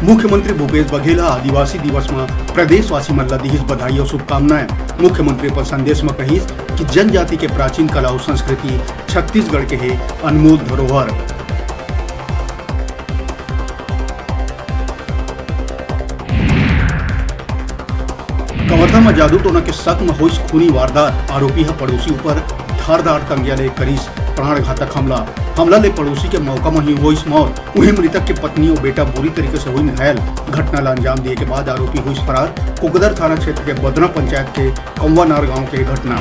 मुख्यमंत्री भूपेश बघेल आदिवासी दिवस में प्रदेशवासी मन ला दीहिस बधाई और शुभकामनाएं। मुख्यमंत्री पर संदेश में कहिस कि जनजाति के प्राचीन कला और संस्कृति छत्तीसगढ़ के है अनमोल धरोहर। कवर्धा में जादू टोना के शक में हुई खूनी वारदात। आरोपी है पड़ोसी ऊपर धारदार तंगिया ले करीस प्राण घातक हमला ले पड़ोसी के मौका में ही हुई मौत। वहीं मृतक की पत्नी और बेटा बुरी तरीके से हुई घायल। घटना ला अंजाम दिए के बाद आरोपी हुई फरार। कुकदर थाना क्षेत्र के बदना पंचायत के कंवानार गांव के घटना।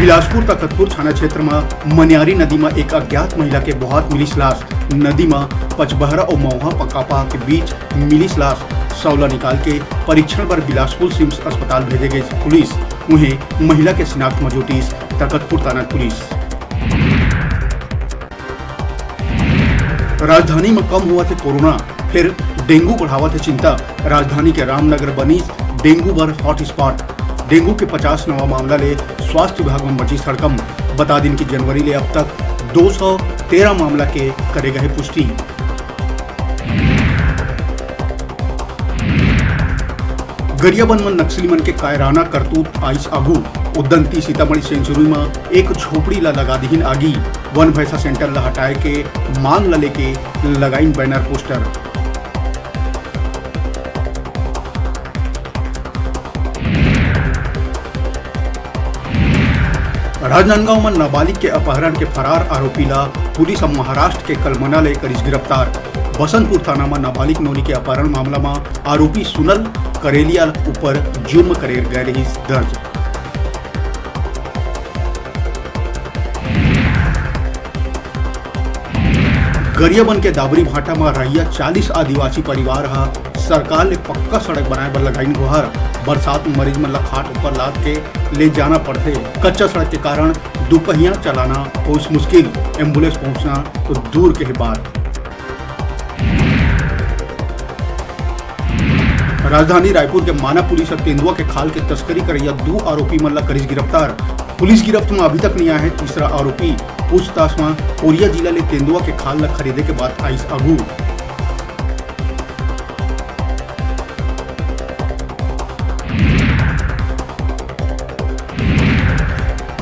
बिलासपुर तखतपुर थाना क्षेत्र में मनियारी नदी में एक अज्ञात महिला के बहात मिली लाश। नदी में पचबहरा और मौहा पकापा के बीच मिली लाश शवला निकाल के परीक्षण पर बिलासपुर सिम्स अस्पताल भेजे गए पुलिस। उन्हें महिला के शिनाख्त में जुटी तखतपुर थाना पुलिस। राजधानी में कम हुआ थे कोरोना, फिर डेंगू बढ़ावा थे चिंता। राजधानी के रामनगर बनी डेंगू पर हॉट स्पॉट। डेंगू के 50 नवा मामला ले स्वास्थ्य विभाग में बची सड़कम। बता दिन की जनवरी ले अब तक 213 मामला के करेगा है पुष्टि। गरियाबंद में नक्सली मन के कायराना करतूत आइस आगू। उद्दंती सीतामढ़ी सेंचुरी में एक झोपड़ी ला लगा दीहिन आगी। वन भैंसा सेंटर ला हटाए के मांग ला लेके लगाइन बैनर पोस्टर। राजनांदगांव में नाबालिग के अपहरण के फरार आरोपी ला पुलिस अब महाराष्ट्र के कलमना ले करीस गिरफ्तार। बसंतपुर थाना में नाबालिग नोनी के अपहरण मामला में आरोपी सुनल करेलिया ऊपर जुर्म करेर गए रही दर्ज। गरियाबंद के दाबरी भाटा में रहिया 40 आदिवासी परिवार सरकार ने पक्का सड़क बनाए बर लगाइन गुहार। बरसात में मरीज मन खाट ऊपर लाद के ले जाना पड़ते। कच्चा सड़क के कारण दोपहिया चलाना पहुंच मुश्किल, एम्बुलेंस पहुंचना तो दूर के बात। राजधानी रायपुर के माना पुलिस तेंदुआ के खाल के तस्करी करैया 2 आरोपी मन ला करीस गिरफ्तार। पुलिस गिरफ्त में अभी तक नहीं आया है तीसरा आरोपी। पूछताछ में कोरिया जिला ले तेंदुआ के खाल ला खरीदे के बाद आइस आगू।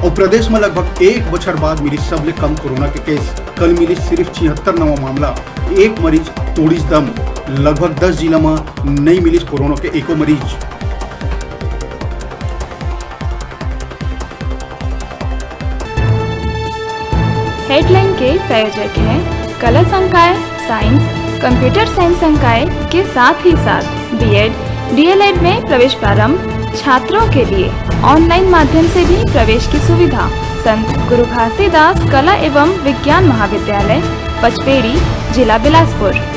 और प्रदेश में लगभग 1 बछर बाद मिली सबले कम कोरोना के केस। कल मिली सिर्फ 76 नवा मामला। एक मरीज तोड़ीस दम। लगभग 10 जिला में नहीं मिली कोरोना के एको मरीज। हेडलाइन के प्रायोजक हैं कला संकाय, साइंस, कंप्यूटर साइंस संकाय के साथ ही साथ बीएड, डीएलएड में प्रवेश प्रारंभ। छात्रों के लिए ऑनलाइन माध्यम से भी प्रवेश की सुविधा। संत गुरु घासीदास कला एवं विज्ञान महाविद्यालय, पचपेड़ी, जिला बिलासपुर।